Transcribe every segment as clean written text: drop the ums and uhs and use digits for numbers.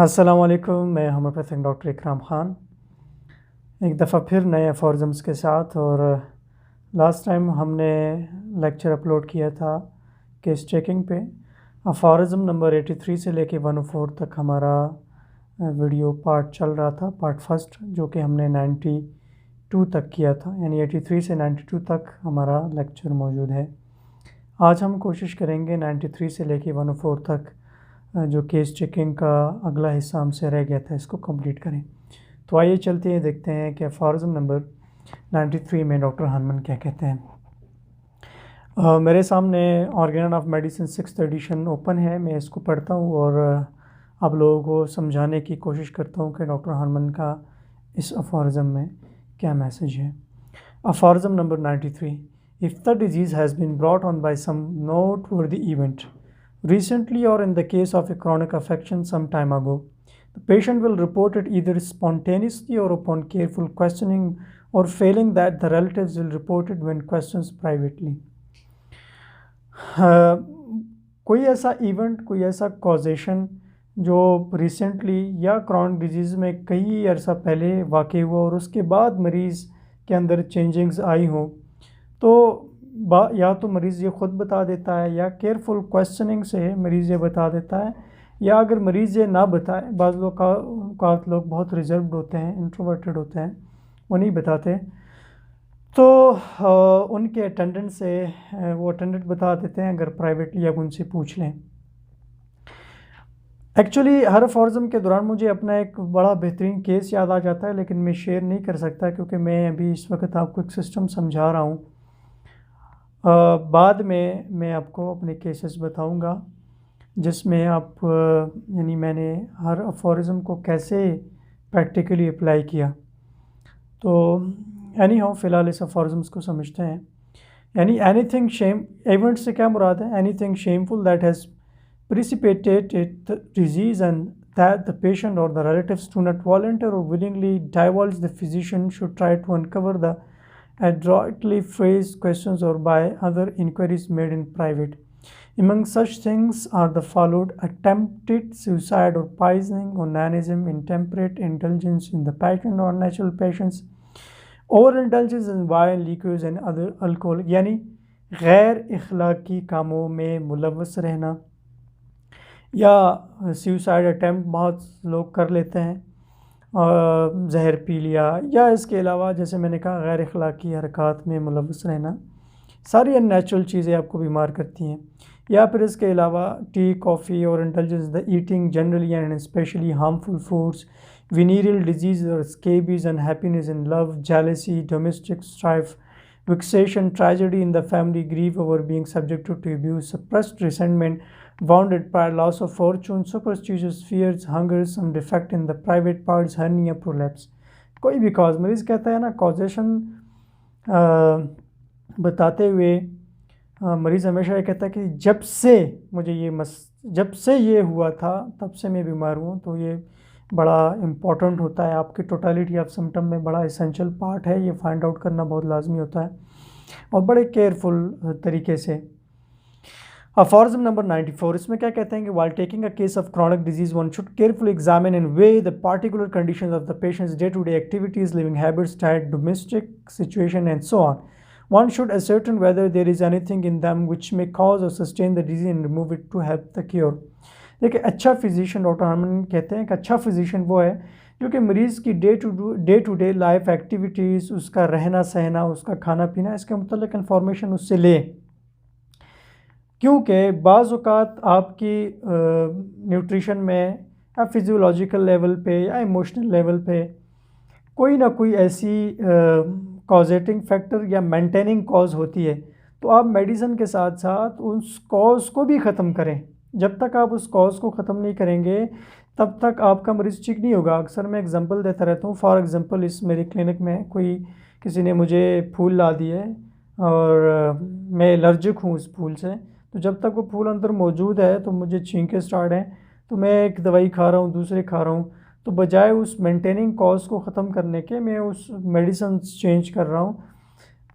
अस्सलामुअलैकुम, मैं homeopathic doctor इकराम ख़ान एक दफ़ा फिर नए अफॉर्ज़म्स के साथ। और लास्ट टाइम हमने लेक्चर अपलोड किया था केस चेकिंग पे। अफॉर्ज़म नंबर 83 से लेके 104 तक हमारा वीडियो पार्ट चल रहा था, पार्ट फर्स्ट, जो कि हमने 92 तक किया था, यानी 83 से 92 तक हमारा लेक्चर मौजूद है। आज हम कोशिश करेंगे 93 से लेके 104 तक जो केस चेकिंग का अगला हिस्सा हमसे रह गया था, इसको कंप्लीट करें। तो आइए चलते हैं, देखते हैं कि अफॉर्ज़म नंबर 93 में डॉक्टर हानमन क्या कहते हैं। मेरे सामने Organon of Medicine 6th edition open है। मैं इसको पढ़ता हूँ और आप लोगों को समझाने की कोशिश करता हूँ कि डॉक्टर हानमन का इस अफॉर्ज़म में क्या मैसेज है। Aphorism number 93, if the disease has been brought on by some noteworthy event recently or in the case of a chronic affection some time ago, the patient will report it either spontaneously or upon careful questioning, or failing that the relatives will report it when questioned privately. कोई ऐसा event, कोई ऐसा causation जो recently या chronic disease में कई अर्सा पहले वाक़ हुआ और उसके बाद मरीज़ के अंदर चेंजिंग्स आई हों, तो या तो मरीज़ ये ख़ुद बता देता है या केयरफुल क्वेश्चनिंग से मरीज़ ये बता देता है, या अगर मरीज़ ये ना बताए, बाज़ लोग बहुत रिजर्व्ड होते हैं, इंट्रोवर्टेड होते हैं, वो नहीं बताते, तो उनके अटेंडेंट से वो अटेंडेंट बता देते हैं अगर प्राइवेटली आप उनसे पूछ लें। एक्चुअली हर अफॉर्ज़म के दौरान मुझे अपना एक बड़ा बेहतरीन केस याद आ जाता है, लेकिन मैं शेयर नहीं कर सकता क्योंकि मैं अभी इस वक्त आपको एक सिस्टम समझा रहा हूँ। बाद में मैं आपको अपने केसेस बताऊंगा जिसमें आप यानी मैंने हर अफॉरिज़म को कैसे प्रैक्टिकली अप्लाई किया। तो एनी हाउ फ़िलहाल इस अफॉरिज़म्स को समझते हैं। यानी एनीथिंग शेम, इवेंट से क्या मुराद है? Anything shameful that has precipitated the disease and that the patient or the relatives do not volunteer or willingly divulge, the physician should try to uncover the adroitly phrased questions or by other inquiries made in private. Among such things are the followed: attempted suicide or poisoning, onanism, intemperate indulgence in the passion or natural passions, overindulgence in wine, liquors and other alcohol, यानी गैर इखलाकी कामों में मुलव्वस रहना, या suicide attempt बहुत लोग कर लेते हैं, जहर पी लिया, या इसके अलावा जैसे मैंने कहा गैर अखलाकी हरकत में मुलव्वस रहना, सारी अननेचुरल चीज़ें आपको बीमार करती हैं। या फिर इसके अलावा टी, कॉफ़ी और intelligence the eating generally and specially harmful foods, venereal disease or scabies, unhappiness in love, jealousy, domestic strife, vexation, tragedy in the family, grief over being subjected to abuse, suppressed resentment, wounded pride, loss of fortune, superstitious fears, hunger, some defect in the private parts, hernia, prolapse. कोई भी cause, मरीज़ कहता है ना causation बताते हुए मरीज़ हमेशा ये कहता है कि जब से मुझे जब से ये हुआ था तब से मैं बीमार हूँ। तो ये बड़ा इम्पॉर्टेंट होता है, आपकी टोटलिटी ऑफ सिम्टम में बड़ा एसेंशियल पार्ट है, ये फाइंड आउट करना बहुत लाजमी होता है और बड़े केयरफुल तरीके से। अफॉर्ज़म नंबर 94, इसमें क्या कहते हैं कि while taking a case of chronic disease one should carefully examine and weigh the particular conditions of the patient's day-to-day activities, living habits, diet, domestic situation and so on. One should ascertain whether there is anything in them which may cause or sustain the disease and remove it to help the cure. देखिए, अच्छा physician, doctor Hahnemann कहते हैं कि अच्छा physician वो है जो कि मरीज़ की day to day life activities, उसका रहना सहना, उसका खाना पीना, इसके मुतल्लिक इन्फॉर्मेशन उससे ले, क्योंकि बाज़ औक़ात आपकी न्यूट्रिशन में या फिजियोलॉजिकल लेवल पे या इमोशनल लेवल पे कोई ना कोई ऐसी कॉजेटिंग फैक्टर या मेंटेनिंग कॉज होती है, तो आप मेडिसिन के साथ साथ उस कॉज को भी ख़त्म करें। जब तक आप उस कॉज को ख़त्म नहीं करेंगे तब तक आपका मरीज़ ठीक नहीं होगा। अक्सर मैं एग्जांपल देता रहता हूँ। फॉर एग्जांपल, इस मेरी क्लिनिक में किसी ने मुझे फूल ला दिए और मैं एलर्जिक हूँ उस फूल से, तो जब तक वो फूल अंदर मौजूद है तो मुझे छींकें स्टार्ट हैं, तो मैं एक दवाई खा रहा हूँ, दूसरे खा रहा हूँ, तो बजाय उस मेंटेनिंग कॉज को ख़त्म करने के मैं उस मेडिसिन चेंज कर रहा हूँ।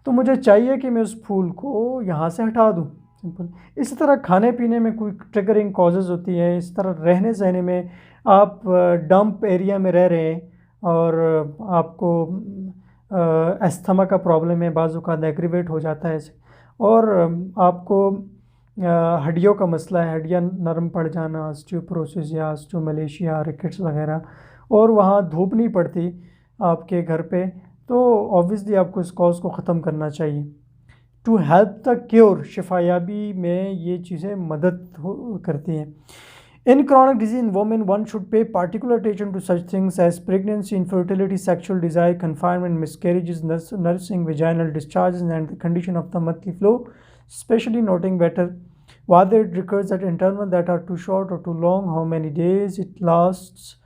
तो मुझे चाहिए कि मैं उस फूल को यहाँ से हटा दूँ, सिंपल। इसी तरह खाने पीने में कोई ट्रिगरिंग कॉजेज़ होती है, इस तरह रहने सहने में आप डंप एरिया में रह रहे हैं और आपको अस्थमा का प्रॉब्लम है, बाजू का एग्रीवेट हो जाता है ऐसे, और आपको हड्डियों का मसला है, हड्डियाँ नरम पड़ जाना, ऑस्टियोपोरोसिस या ऑस्टियोमलेशिया, रिकेट्स वगैरह, और वहाँ धूप नहीं पड़ती आपके घर पे, तो ऑब्वियसली आपको इस कॉज को ख़त्म करना चाहिए। टू हेल्प द क्योर, शिफायाबी में ये चीज़ें मदद करती हैं। In chronic disease in women, one should pay particular attention to such things as pregnancy, infertility, sexual desire, confinement, miscarriages, nursing, vaginal discharges, and the condition of the monthly flow, especially noting whether it recurs at intervals that are too short or too long, how many days it lasts,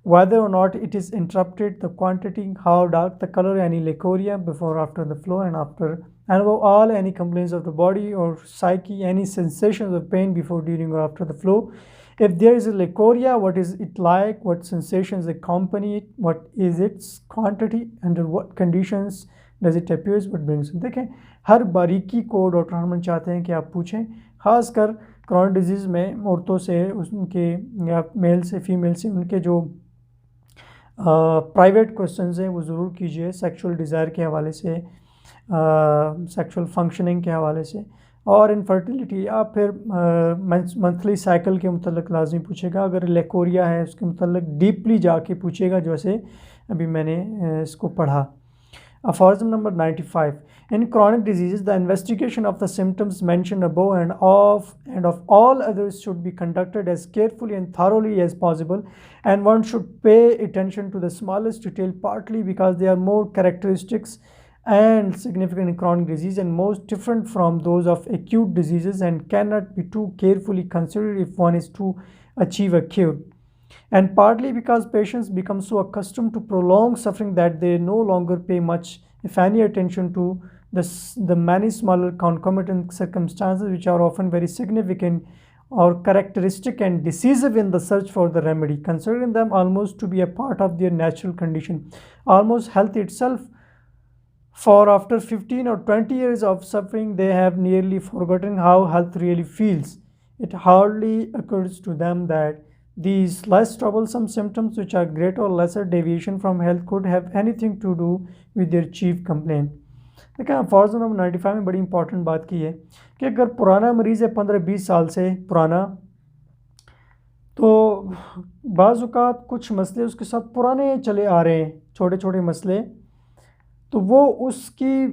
whether or not it is interrupted, the quantity, how dark the color, any leukorrhea before or after the flow, and after, and above all, any complaints of the body or psyche, any sensations of pain before, during, or after the flow. If there is a leukorrhea, what is it like? What sensations accompany it? What is its quantity? Under what conditions does it appear? What brings it? देखें, हर बारीकी को doctor Harman चाहते हैं कि आप पूछें, खासकर chronic disease में औरतों से, उनके या मेल से फीमेल से, उनके जो प्राइवेट क्वेश्चंस हैं वो ज़रूर कीजिए, सेक्सुअल डिज़ायर के हवाले से, सेक्सुअल फंक्शनिंग के हवाले से, और इनफर्टिलिटी, या फिर मंथली साइकिल के मतलब लाजमी पूछेगा। अगर लेकोरिया है उसके मतलब डीपली जाके पूछेगा, जैसे अभी मैंने इसको पढ़ा। Aphorism number 95. In chronic diseases, the investigation of the symptoms mentioned above and of all others should be conducted as carefully and thoroughly as possible, and one should pay attention to the smallest detail, partly because they are more characteristics and significant in chronic disease and most different from those of acute diseases, and cannot be too carefully considered if one is to achieve a cure, and partly because patients become so accustomed to prolonged suffering that they no longer pay much, if any, attention to the many smaller concomitant circumstances which are often very significant or characteristic and decisive in the search for the remedy, considering them almost to be a part of their natural condition, almost health itself. For after 15 or 20 years of suffering, they have nearly forgotten how health really feels. It hardly occurs to them that these less troublesome symptoms, which are greater or lesser deviation from health, could have anything to do with their chief complaint. देखिए, अफॉर्स number 95 में बड़ी important बात की है कि अगर पुराना मरीज़ है 15-20 साल से पुराना, तो बाज़-औक़ात कुछ मसले उसके साथ पुराने चले आ रहे हैं, छोटे छोटे मसले, तो वो उसकी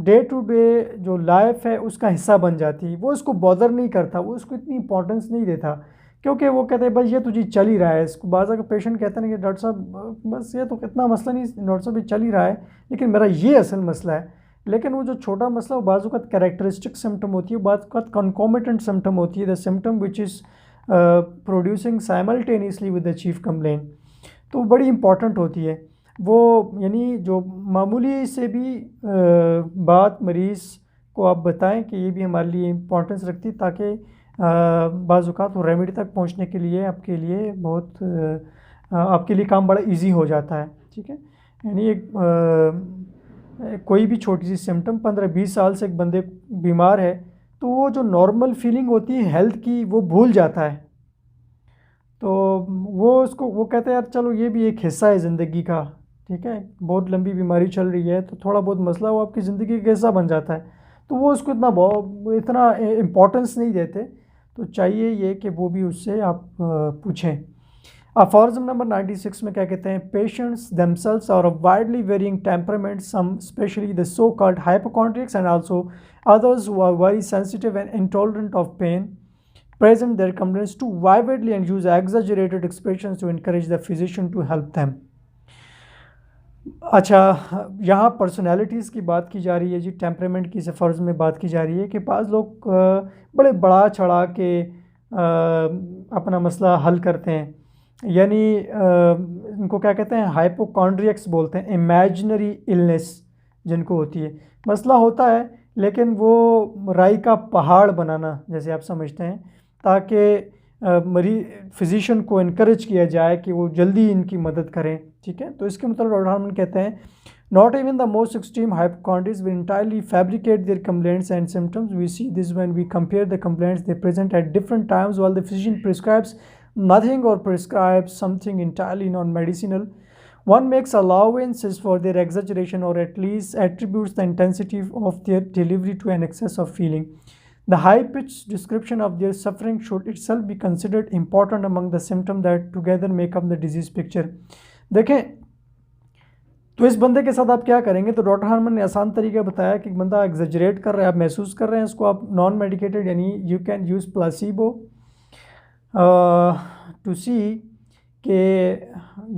डे टू डे जो लाइफ है उसका हिस्सा बन जाती है। वो उसको बॉदर नहीं करता, वो उसको इतनी इंपॉर्टेंस नहीं देता, क्योंकि वो कहते हैं बस ये तुझे चल ही रहा है। इसको बाज़ का पेशेंट कहता है ना कि डॉक्टर साहब बस ये तो इतना मसला नहीं, डॉक्टर साहब ये चल ही रहा है, लेकिन मेरा ये असल मसला है। लेकिन वो जो छोटा मसला वो बाज़ का कैरेक्टरिस्टिक सिम्टम होती है, बाज़ का कंकॉमिटेंट सिम्टम होती है, the symptom which is producing simultaneously with the chief complaint, तो बड़ी इंपॉर्टेंट होती है वो। यानी जो मामूली से भी बात मरीज़ को आप बताएं कि ये भी हमारे लिए इम्पोर्टेंस रखती है, ताकि बाज़-औक़ात वो रेमेडी तक पहुंचने के लिए आपके लिए बहुत आपके लिए काम बड़ा इजी हो जाता है। ठीक है, यानी एक कोई भी छोटी सी सिम्टम 15-20 साल से एक बंदे बीमार है, तो वो जो नॉर्मल फीलिंग होती है हेल्थ की वो भूल जाता है। तो वो कहते हैं यार चलो ये भी एक हिस्सा है ज़िंदगी का। ठीक है, बहुत लंबी बीमारी चल रही है तो थोड़ा बहुत मसला वो आपकी ज़िंदगी का हिस्सा बन जाता है, तो वो उसको इतना इम्पोर्टेंस नहीं देते। तो चाहिए ये कि वो भी उससे आप पूछें। अफॉर्ज़म नंबर 96 में क्या कहते हैं, patients themselves are of widely varying temperaments, some especially the so-called hypochondriacs and also others who are very sensitive and intolerant of pain, present their complaints too vividly and use exaggerated expressions to encourage the physician to help them. अच्छा, यहाँ personalities की बात की जा रही है जी, temperament की फ़र्ज़ में बात की जा रही है कि बाज़ लोग बड़े बढ़ा चढ़ा के अपना मसला हल करते हैं। यानी इनको क्या कहते हैं, हाइपोकॉन्ड्रियक्स बोलते हैं, इमेजिनरी इलनेस जिनको होती है। मसला होता है लेकिन वो राई का पहाड़ बनाना जैसे आप समझते हैं, ताकि फिजिशियन को इनकरेज किया जाए कि वो जल्दी इनकी मदद करें। ठीक है, तो इसके मतलब डॉक्टर हरमन कहते हैं, not even the most extreme hypochondriacs will entirely fabricate their complaints and symptoms. We see this when we compare the complaints they present at different times while the physician prescribes nothing or prescribe something entirely non-medicinal. One makes allowances for their exaggeration or at least attributes the intensity of their delivery to an excess of feeling. The high-pitched description of their suffering should itself be considered important among the symptoms that together make up the disease picture. देखें, तो इस बंदे के साथ आप क्या करेंगे? तो डॉक्टर हार्मन ने आसान तरीका बताया कि बंदा एग्जेजरेट कर रहा है, आप महसूस कर रहे हैं, इसको आप नॉन मेडिकेटेड यानी you can use placebo to सी कि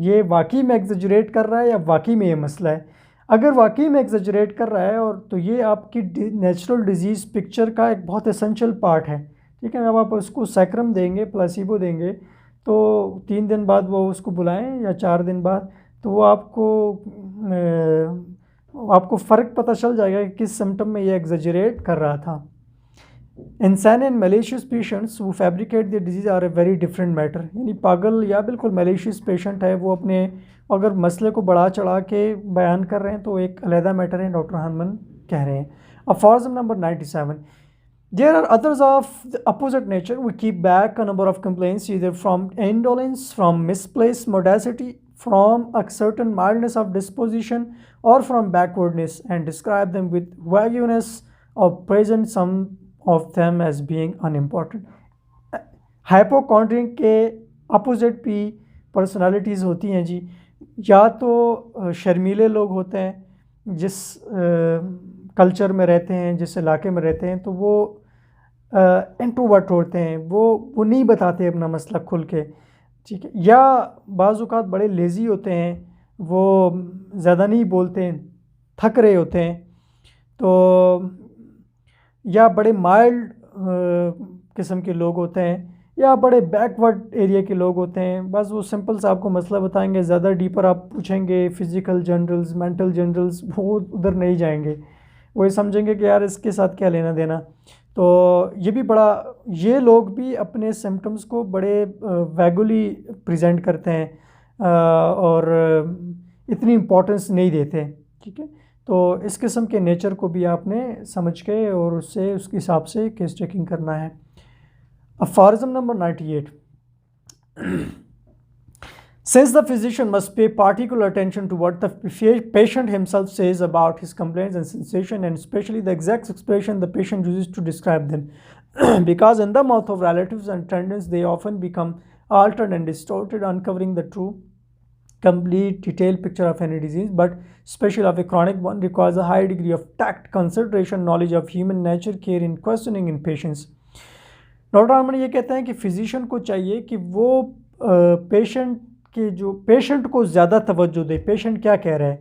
ये वाकई में एग्जेजरेट कर रहा है या वाकई में ये मसला है। अगर वाकई में एग्जेजरेट कर रहा है और तो ये आपकी नेचुरल डिजीज़ पिक्चर का एक बहुत एसेंशियल पार्ट है, ठीक है। अब आप उसको सैक्रम देंगे, प्लासीबो देंगे, तो 3 दिन बाद वो उसको बुलाएं या 4 दिन बाद, तो वो आपको फ़र्क पता चल जाएगा कि किस सिम्टम में ये एग्जेजरेट कर रहा था। इंसान and malicious patients who fabricate their disease are a very different matter। यानी पागल या बिल्कुल malicious पेशेंट है, वो अपने अगर मसले को बढ़ा चढ़ा के बयान कर रहे हैं तो एक अलहदा मैटर है, डॉक्टर हार्मन कह रहे हैं। Aphorism number 97, there are others of the opposite nature who keep back a number of complaints either from indolence, from misplaced modesty, from a certain mildness of disposition, or from backwardness, and describe them with vagueness or present some of them as being unimportant। Hypochondriac के opposite भी personalities होती हैं जी। या तो शर्मीले लोग होते हैं, जिस कल्चर में रहते हैं, जिस इलाके में रहते हैं, तो वो इंट्रोवर्ट होते हैं, वो नहीं बताते अपना मसला खुल के, ठीक है। या बाज़ औक़ात बड़े लेज़ी होते हैं, वो ज़्यादा नहीं बोलते हैं, थक रहे होते हैं, तो या बड़े माइल्ड किस्म के लोग होते हैं, या बड़े बैकवर्ड एरिया के लोग होते हैं। बस वो सिंपल सा आपको मसला बताएंगे, ज़्यादा डीपर आप पूछेंगे फिज़िकल जनरल्स, मेंटल जनरल्स, वो उधर नहीं जाएंगे, वो ये समझेंगे कि यार इसके साथ क्या लेना देना। तो ये लोग भी अपने सिम्टम्स को बड़े वैगुली प्रेजेंट करते हैं और इतनी इम्पोर्टेंस नहीं देते, ठीक है। तो इस किस्म के नेचर को भी आपने समझ के और उसके हिसाब से केस चेकिंग करना है। Aphorism number 98, since the physician must pay particular attention to what the patient himself says about his complaints and sensation, and especially the exact expression the patient uses to describe them, because in the mouth of relatives and attendants they often become altered and distorted, uncovering the true complete detailed picture of any disease, but especially of a chronic one, requires a high degree of tact, consideration, knowledge of human nature, care in questioning in patients। Doctor Hahnemann ये कहते हैं कि physician को चाहिए कि वो patient को ज़्यादा तवज्जो दे, पेशेंट क्या कह रहा है,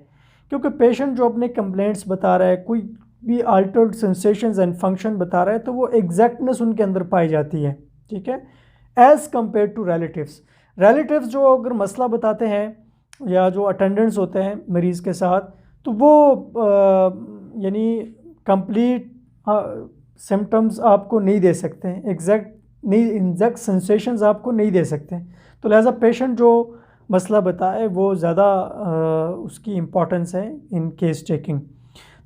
क्योंकि पेशेंट जो अपने कंप्लेंट्स बता रहा है, कोई भी अल्टर्ड सेंसेशंस एंड फंक्शन बता रहा है, तो वो एग्जैक्टनेस उनके अंदर पाई जाती है, ठीक है, एज़ कम्पेयर टू रिलेटिव्स जो अगर मसला बताते हैं या जो अटेंडेंट्स होते हैं मरीज़ के साथ, तो वो यानी कंप्लीट सिम्टम्स आपको नहीं दे सकते हैं, एग्जैक्ट सेंसेशंस आपको नहीं दे सकते हैं। तो लिहाजा पेशेंट जो मसला बताए वो ज़्यादा उसकी इम्पोर्टेंस है इन केस चेकिंग।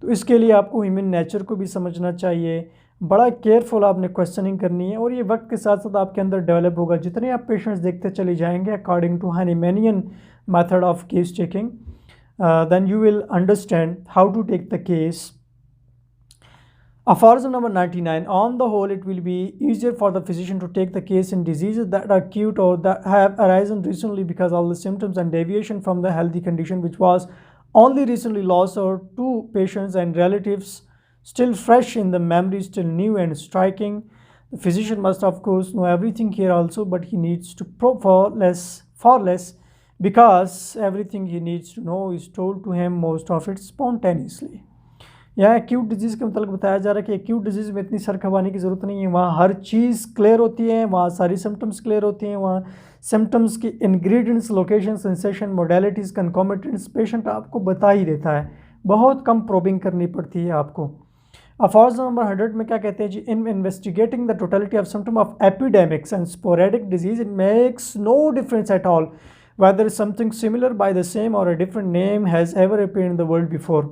तो इसके लिए आपको ह्यूमन नेचर को भी समझना चाहिए, बड़ा केयरफुल आपने क्वेश्चनिंग करनी है, और ये वक्त के साथ साथ आपके अंदर डेवलप होगा। जितने आप पेशेंट्स देखते चले जाएंगे according to Hahnemannian method of case checking, then you will understand how to take the case. Aphorism number 99, on the whole it will be easier for the physician to take the case in diseases that are acute or that have arisen recently, because all the symptoms and deviation from the healthy condition which was only recently lost or to patients and relatives still fresh in the memory, still new and striking. The physician must of course know everything here also, but he needs to far less, because everything he needs to know is told to him, most of it spontaneously। यहाँ acute disease के मतलब बताया जा रहा है कि acute disease में इतनी सर खपाने की ज़रूरत नहीं है, वहाँ हर चीज़ क्लियर होती है, वहाँ सारी सिम्टम्स क्लियर होती हैं, वहाँ सिम्टम्स की ingredients, location, sensation, modalities, concomitants patient आपको बता ही देता है, बहुत कम प्रोबिंग करनी पड़ती है आपको। Aphorism number 100 में क्या कहते हैं जी, in investigating the totality of symptom of epidemics and sporadic disease it makes no difference at all whether something similar by the same or a different name has ever appeared in the world before।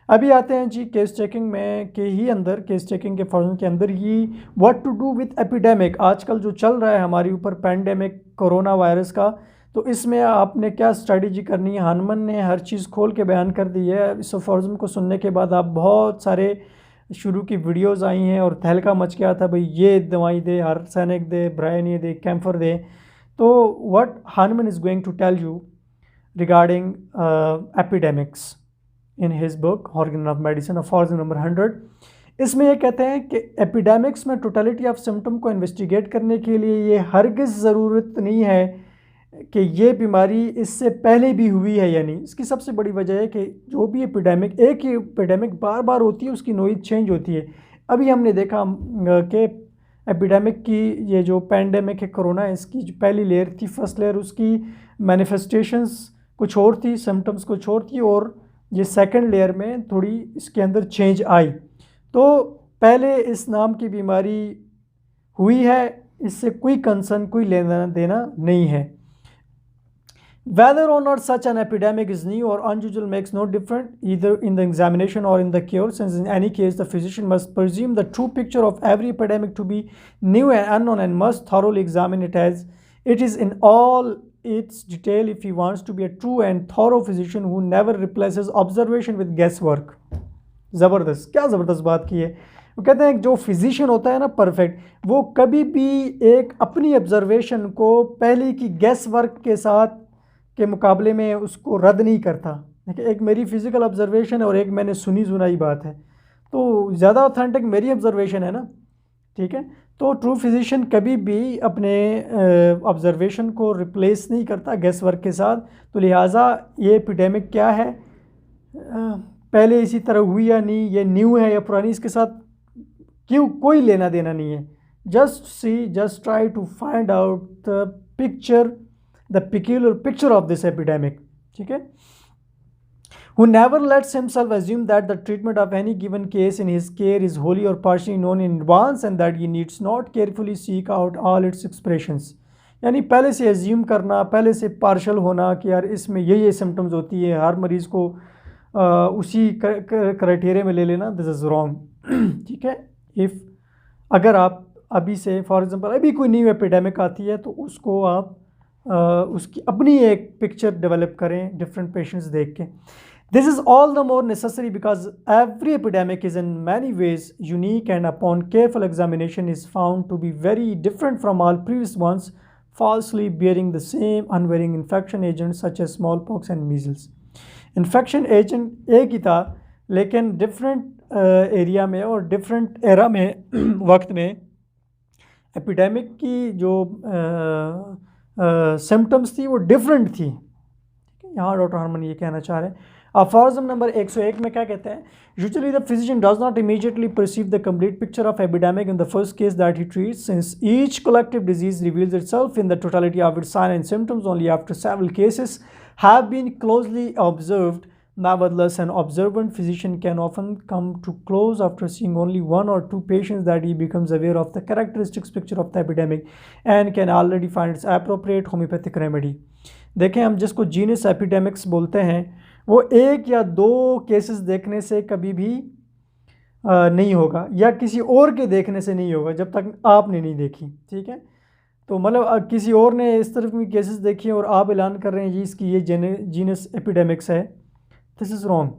अभी आते हैं जी case checking में के ही अंदर, case checking के form के अंदर ही what to do with epidemic, आजकल जो चल रहा है हमारे ऊपर पैंडेमिक कोरोना वायरस का, तो इसमें आपने क्या स्ट्रेटजी करनी है। हनुमान ने हर चीज़ खोल के बयान कर दी है। इस अफॉर्ज़म को सुनने के बाद आप बहुत सारे शुरू की वीडियोस आई हैं और तहलका मच गया था, भाई ये दवाई दे, हर सैनिक दे, ब्रायन ये दे, कैम्फर दे। तो what Hahnemann is going to tell you regarding epidemics in his book organ of medicine aphorism number 100, इसमें ये कहते हैं कि एपिडेमिक्स में टोटलिटी ऑफ सिम्टम को इन्वेस्टिगेट करने के लिए ये हरगिज़ ज़रूरत नहीं है कि ये बीमारी इससे पहले भी हुई है या नहीं। इसकी सबसे बड़ी वजह है कि जो भी एपिडेमिक, एक ही एपिडेमिक बार बार होती है, उसकी नोइज़ चेंज होती है। अभी हमने देखा कि एपिडेमिक की ये जो पैंडेमिक है कोरोना, इसकी जो पहली लेयर थी, फर्स्ट लेयर, उसकी मैनिफेस्टेशंस कुछ और थी, सिम्टम्स कुछ और थी, और ये सेकंड लेयर में थोड़ी इसके अंदर चेंज आई। तो पहले इस नाम की बीमारी हुई है, इससे कोई कंसर्न, कोई लेना देना नहीं है। Whether or not such an epidemic is new or unusual makes no difference either in the examination or in the cure, since in any case the physician must presume the true picture of every epidemic to be new and unknown and must thoroughly examine it as it is in all its detail if he wants to be a true and thorough physician who never replaces observation with guesswork। ज़बरदस्त, क्या ज़बरदस्त बात की है। वो कहते हैं जो फिजिशियन होता है ना परफेक्ट, वो कभी भी एक अपनी ऑब्जर्वेशन को पहले की गैस वर्क के साथ के मुकाबले में उसको रद्द नहीं करता। देखिए, एक मेरी फिज़िकल ऑब्जर्वेशन है और एक मैंने सुनी सुनाई बात है, तो ज़्यादा ऑथेंटिक मेरी ऑब्जर्वेशन है ना, ठीक है। तो ट्रू फिजिशियन कभी भी अपने ऑब्जर्वेशन को रिप्लेस नहीं करता गैस वर्क के साथ। तो लिहाजा ये एपिडेमिक क्या है, पहले इसी तरह हुई या नहीं, ये न्यू है या पुरानी, इसके साथ क्यों कोई लेना देना नहीं है। Just try to find out the picture, the peculiar picture of this epidemic, ठीक है। Who never lets himself assume that the treatment of any given case in his care is wholly or partially known in advance and that he needs not carefully seek out all its expressions। यानी पहले से assume करना, पहले से partial होना कि यार इसमें ये सिम्टम्स होती है, हर मरीज़ को उसी क्राइटेरिया में ले लेना, दिस इज़ रॉन्ग, ठीक है। इफ़ अगर आप अभी से फॉर एग्जांपल अभी कोई न्यू एपिडेमिक आती है तो उसको आप उसकी अपनी एक पिक्चर डेवलप करें डिफरेंट पेशेंट्स देख के। This is all the more necessary because every epidemic is in many ways unique and upon careful examination is found to be very different from all previous ones falsely bearing the same unvarying infection agents such as smallpox and measles। Infection agent एक ही था लेकिन different area में और different era में वक्त में epidemic की जो सिम्टम्स थी वो डिफरेंट थी। यहाँ डॉक्टर हरमन ये कहना चाह रहे हैं। अफॉर्ज़म नंबर 101 में क्या कहते हैं, usually the physician does not immediately perceive the complete picture of epidemic in the first case that he treats, since each collective disease reveals itself in the totality of its sign and symptoms only after several cases have been closely observed. Nevertheless, an observant physician can often come to close after seeing only one or two patients that he becomes aware of the characteristics picture of the epidemic and can already find its appropriate homeopathic remedy। देखें, हम जिसको genus epidemics बोलते हैं वो एक या दो cases देखने से कभी भी नहीं होगा, या किसी और के देखने से नहीं होगा जब तक आपने नहीं देखी, ठीक है। तो मतलब किसी और ने इस तरफ में केसेस देखी और आप ऐलान कर रहे हैं जी इसकी ये जीनस एपिडेमिक्स है, दिस इज़ रॉन्ग।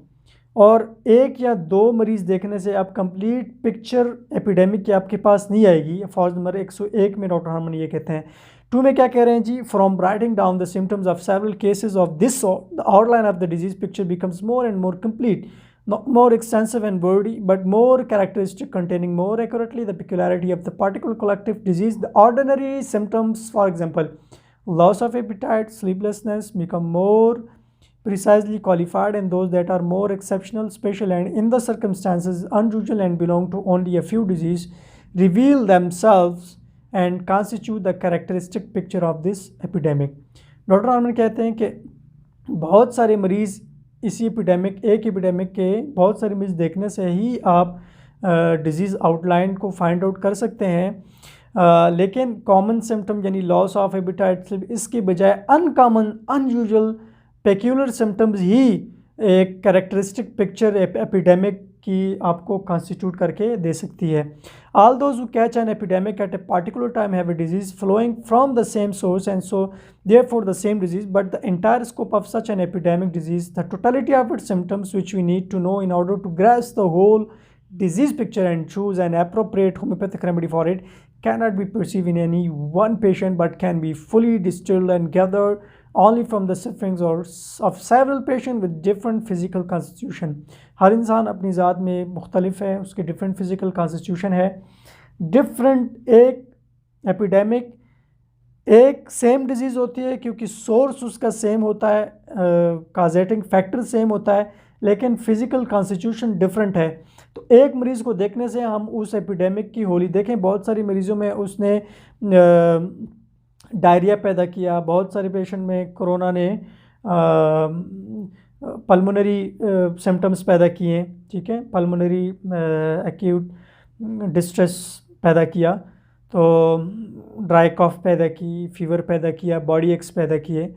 और एक या दो मरीज़ देखने से आप कंप्लीट पिक्चर एपिडेमिक की आपके पास नहीं आएगी। फॉर्ज नंबर 101 में डॉक्टर हरमन ये कहते हैं। 2 में क्या कह रहे हैं जी, from writing down the symptoms of several cases of this the outline of the disease picture becomes more and more complete, not more extensive and wordy, but more characteristic, containing more accurately the peculiarity of the particular collective disease. The ordinary symptoms, for example, loss of appetite, sleeplessness, become more precisely qualified, and those that are more exceptional, special, and in the circumstances unusual and belong to only a few diseases, reveal themselves and constitute the characteristic picture of this epidemic। Doctor Arman कहते हैं कि बहुत सारे मरीज़ इसी epidemic, एक epidemic के बहुत सारे मरीज़ देखने से ही आप डिजीज़ आउटलाइन को फाइंड आउट कर सकते हैं। लेकिन कॉमन सिम्टम यानी लॉस ऑफ एपेटाइट, इसके बजाय अनकॉमन, अनयूजुअल, पेक्यूलर सिम्टम्स ही एक कैरेक्टरिस्टिक पिक्चर एपिडेमिक की आपको कॉन्स्टिट्यूट करके दे सकती है। All those who catch an epidemic at a particular time have a disease flowing from the same source and so therefore the same disease, but the entire scope of such an epidemic disease, the totality of its symptoms which we need to know in order to grasp the whole disease picture and choose an appropriate homeopathic remedy for it, cannot be perceived in any one patient but can be fully distilled and gathered only from the sufferings of several patients with different physical constitution. हर इंसान अपनी ज़ात में मुख्तलिफ है, उसके different physical constitution है, different एक epidemic एक सेम डिजीज़ होती है क्योंकि सोर्स उसका सेम होता है, काजेटिंग फैक्टर सेम होता है, लेकिन फिजिकल कॉन्स्टिट्यूशन डिफरेंट है। तो एक मरीज़ को देखने से हम उस एपिडेमिक की होली देखें, बहुत सारी मरीज़ों में उसने डायरिया पैदा किया, बहुत सारे पेशेंट में कोरोना ने पल्मोनरी सिम्टम्स पैदा किए, ठीक है, पल्मोनरी एक्यूट डिस्ट्रेस पैदा किया, तो ड्राई कॉफ पैदा की, फीवर पैदा किया, बॉडी एक्स पैदा किए,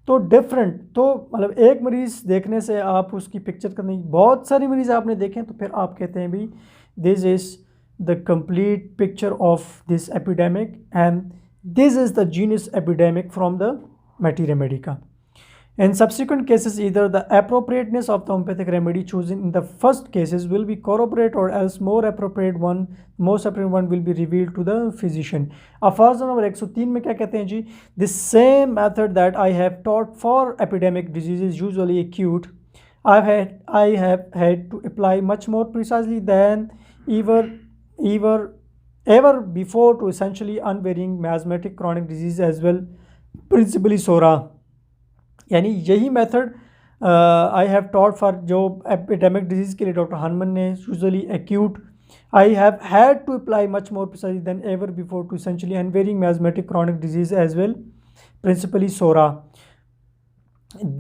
तो डिफरेंट, तो मतलब एक मरीज़ देखने से आप उसकी पिक्चर करनी, बहुत सारी मरीज़ आपने देखें तो फिर आप कहते हैं भी this is the complete picture of this epidemic and this is the genus epidemic from the materia medica. In subsequent cases, either the appropriateness of the homeopathic remedy chosen in the first cases will be corroborated or else most appropriate one will be revealed to the physician. Aphorism number 103 में क्या कहते हैं जी? The same method that I have taught for epidemic diseases usually acute, I have had to apply much more precisely than ever before to essentially unvarying miasmatic chronic disease as well, principally SORA. यानी यही method I have taught for जो epidemic disease के लिए doctor Hahnemann ने usually acute, I have had to apply much more precise than ever before to essentially unwavering miasmatic chronic disease as well, principally psora.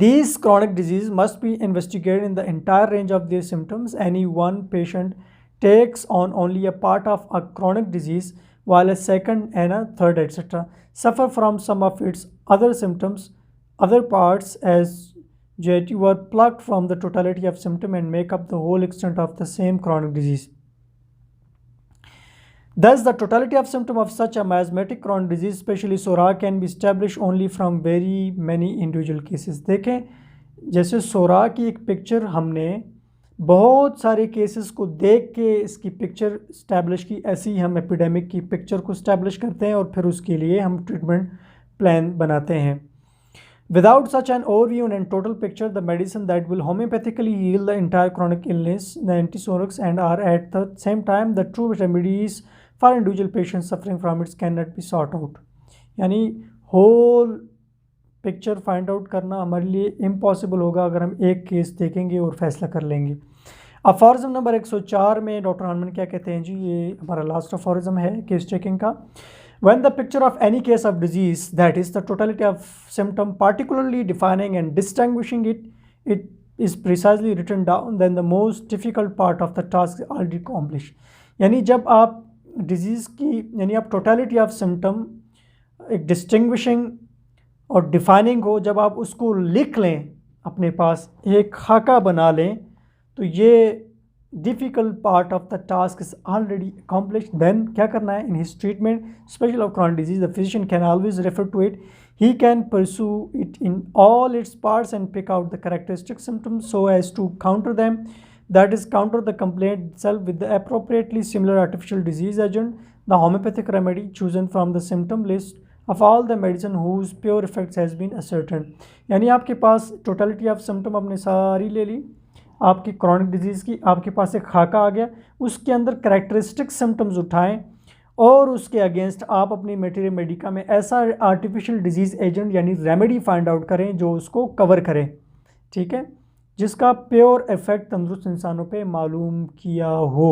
These chronic disease must be investigated in the entire range of their symptoms. Any one patient takes on only a part of a chronic disease while a second and a third etc. suffer from some of its other symptoms. Other parts as yet were plucked from the totality of symptom and make up the whole extent of the same chronic disease. Thus, the totality of symptom of such a miasmatic chronic disease, especially SORA, can be established only from very many individual cases. देखें, जैसे SORA की एक picture हमने बहुत सारे cases को देख के इसकी पिक्चर इस्टेब्लिश की, ऐसी ही हम एपिडेमिक की पिक्चर को इस्टेब्लिश करते हैं और फिर उसके लिए हम ट्रीटमेंट प्लान बनाते हैं. Without such an overview and total picture, the medicine that will homeopathically heal the entire chronic illness, the antisorics, and are at the same time the true remedies for individual patients suffering from it cannot be sought out. यानी whole picture find out करना हमारे लिए impossible होगा अगर हम एक case देखेंगे और फैसला कर लेंगे. अफॉरिज्म नंबर 104 में डॉक्टर हनमन क्या कहते हैं जी, ये हमारा लास्ट अफॉरिज्म है केस चेकिंग का. When the picture of any case of disease, that is the totality of symptom, particularly defining and distinguishing it is precisely written down, then the most difficult part of the task is already accomplished. यानी जब आप disease की, यानी आप totality of symptom एक distinguishing और defining हो, जब आप उसको लिख लें अपने पास, एक खाका बना लें, तो ये difficult part of the task is already accomplished. Then क्या करना है? In his treatment, especially of chronic disease, the physician can always refer to it. He can pursue it in all its parts and pick out the characteristic symptoms so as to counter them. That is, counter the complaint itself with the appropriately similar artificial disease agent, the homeopathic remedy chosen from the symptom list of all the medicine whose pure effects has been ascertained. यानी आपके पास totality of symptom आपने सारी ले ली, आपकी chronic disease की, आपके पास एक खाका आ गया, उसके अंदर कैरेक्टरिस्टिक सिम्टम्स उठाएं और उसके अगेंस्ट आप अपनी मेटेरिया मेडिका में ऐसा आर्टिफिशियल डिजीज़ एजेंट यानी रेमेडी फाइंड आउट करें जो उसको कवर करे, ठीक है, जिसका प्योर इफेक्ट तंदुरुस्त इंसानों पे मालूम किया हो,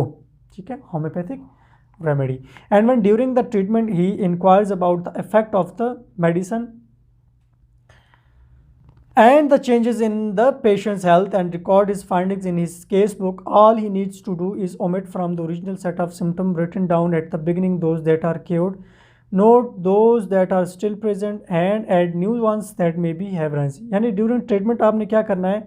ठीक है, homeopathic remedy. And when during the treatment he enquires about the effect of the medicine and the changes in the patient's health and record his findings in his case book. All he needs to do is omit from the original set of symptoms written down at the beginning those that are cured, note those that are still present and add new ones that may be have arisen. यानी during treatment आपने क्या करना है,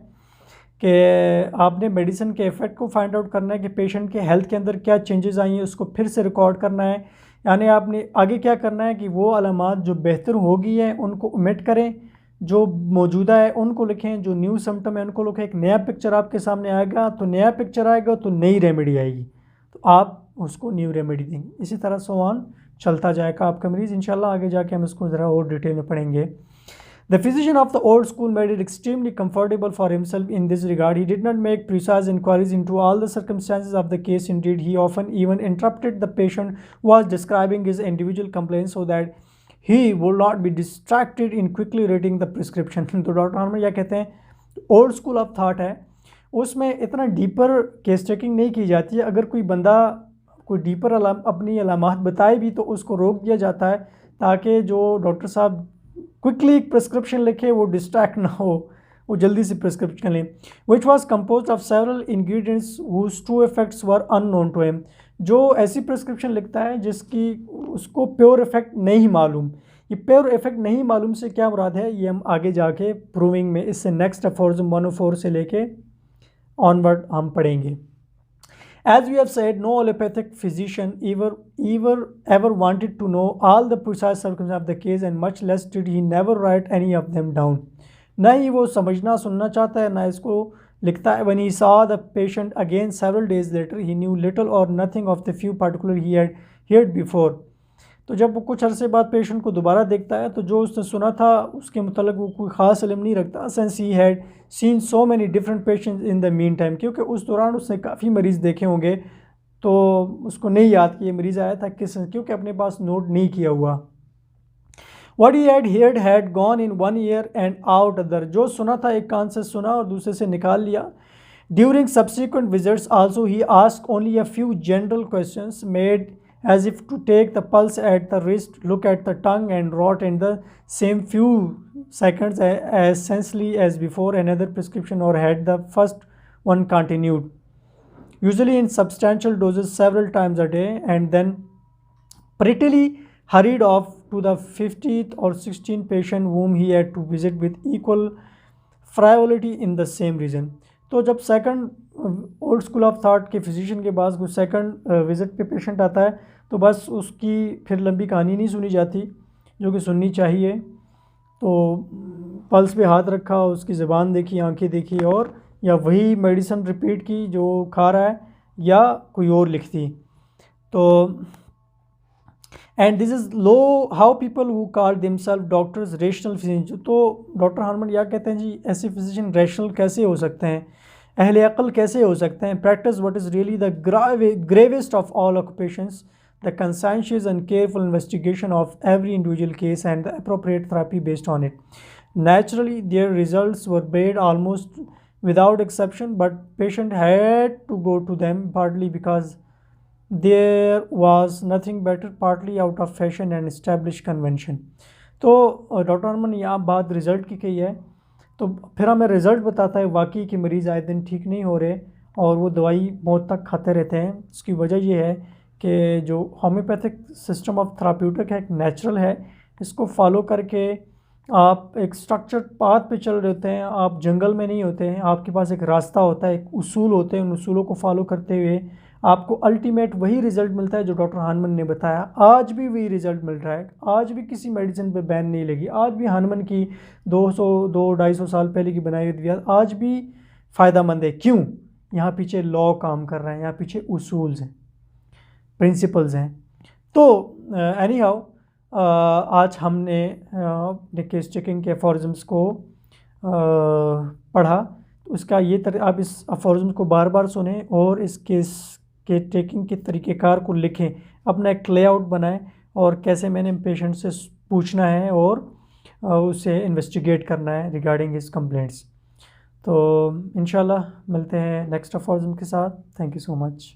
कि आपने medicine के effect को find out करना है कि पेशेंट के हेल्थ के अंदर क्या चेंजेस आई हैं, उसको फिर से रिकॉर्ड करना है। यानी आपने आगे क्या करना है कि वो अलामात जो बेहतर हो गई हैं उनको ओमिट करें, जो मौजूदा है उनको लिखें, जो न्यू सिम्टम है उनको लिखें। एक नया पिक्चर आपके सामने आएगा तो नया पिक्चर आएगा तो नई रेमेडी आएगी, तो आप उसको न्यू रेमेडी देंगे। इसी तरह सो ऑन चलता जाएगा आपका मरीज़। इंशाल्लाह आगे जाके हम इसको ज़रा और डिटेल में पढ़ेंगे। The physician of the old school made it extremely comfortable for himself in this regard. He did not make precise inquiries into all the circumstances of the case. Indeed, he often even interrupted the patient who was describing his individual complaints so that he would not be distracted in quickly reading the prescription. तो doctor Hahnemann क्या कहते हैं, old school of thought है, उसमें इतना deeper case checking नहीं की जाती है। अगर कोई बंदा कोई डीपर अपनी अलामात बताए भी तो उसको रोक दिया जाता है ताकि जो डॉक्टर साहब क्विकली प्रिस्क्रिप्शन लिखे वो डिस्ट्रैक्ट ना हो, वो जल्दी से प्रिस्क्रिप्शन लें। Which was compose of several ingredients whose true effects were unknown to him. जो ऐसी प्रिस्क्रिप्शन लिखता है जिसकी उसको प्योर इफेक्ट नहीं मालूम। ये प्योर इफेक्ट नहीं मालूम से क्या मुराद है, ये हम आगे जाके प्रूविंग में इससे नेक्स्ट अफोरिज्म 104 से लेके ऑनवर्ड हम पढ़ेंगे। As we have said, no allopathic physician ever wanted to know all the precise circumstances of the case, and much less did he never write any of them down. ना ही वो समझना सुनना चाहता है, ना इसको लिखता है। When he saw the patient again several days later, he knew little or nothing of the few particulars he had heard before. तो जब वो कुछ अरसे बाद पेशेंट को दोबारा देखता है तो जो उसने सुना था उसके मतलब वो कोई ख़ास इल्म नहीं रखता। Since he had seen so many different patients in the mean time, क्योंकि उस दौरान उसने काफ़ी मरीज़ देखे होंगे तो उसको नहीं याद कि ये मरीज़ आया था किस, क्योंकि अपने पास नोट नहीं किया हुआ। What he had heard had gone in one year and out other, जो सुना था एक कान से सुना और दूसरे से निकाल लिया। During subsequent visits also he ask only a few general questions made as if to take the pulse at the wrist, look at the tongue and wrote in the same few seconds as sensibly as before another prescription, or had the first one continued, usually in substantial doses several times a day, and then prettily hurried off to the 50th or 16th patient whom he had to visit with equal frivolity in the same region. तो जब second old school of thought के physician के पास कोई second visit पे patient आता है तो बस उसकी फिर लंबी कहानी नहीं सुनी जाती जो कि सुननी चाहिए। तो पल्स पे हाथ रखा, उसकी ज़बान देखी, आंखें देखी, और या वही मेडिसिन रिपीट की जो खा रहा है या कोई और लिख दी। तो and this is lo how people who call themselves doctors rational physician. तो डॉक्टर हार्मन क्या कहते हैं जी, ऐसे फिजिशियन रैशनल कैसे हो सकते हैं, अहले अक़ल कैसे हो सकते हैं। Practice what is really the gravest of all occupations, the conscientious and careful investigation of every individual case and the appropriate therapy based on it. Naturally, their results were bad almost without exception, but patient had to go to them partly because there was nothing better, partly out of fashion and established convention. तो doctor Harman ने यहाँ बात result की कही है, तो फिर हमें रिज़ल्ट बताता है वाकई कि मरीज़ आए दिन ठीक नहीं हो रहे और वो दवाई मौत तक खाते रहते हैं। इसकी वजह ये है कि जो होम्योपैथिक सिस्टम ऑफ थेराप्यूटिक है, एक नेचुरल है, इसको फॉलो करके आप एक स्ट्रक्चर्ड पाथ पे चल रहे होते हैं, आप जंगल में नहीं होते हैं, आपके पास एक रास्ता होता है, एक उसूल होते हैं, उन उसूलों को फॉलो करते हुए आपको अल्टीमेट वही रिज़ल्ट मिलता है जो डॉक्टर हानमन ने बताया। आज भी वही रिज़ल्ट मिल रहा है, आज भी किसी मेडिसिन पे बैन नहीं लगी, आज भी हानमन की 200-250 साल पहले की बनाई हुई दवाई आज भी फ़ायदा मंद है। क्यों? यहाँ पीछे लॉ काम कर रहा है, यहाँ पीछे उसूल्स हैं, प्रिंसिपल्स हैं। तो एनी हाउ आज हमने अपने केस चेकिंग के अफोरिज़म्स को पढ़ा। उसका ये आप इस अफोरिज़म को बार बार सुनें और इस केस के टेकिंग के तरीक़ेकार को लिखें, अपना एक लेआउट बनाएं और कैसे मैंने पेशेंट से पूछना है और उसे इन्वेस्टिगेट करना है रिगार्डिंग हिज कंप्लेंट्स। तो इंशाल्लाह मिलते हैं नेक्स्ट अफोरिज़म के साथ। Thank you so much.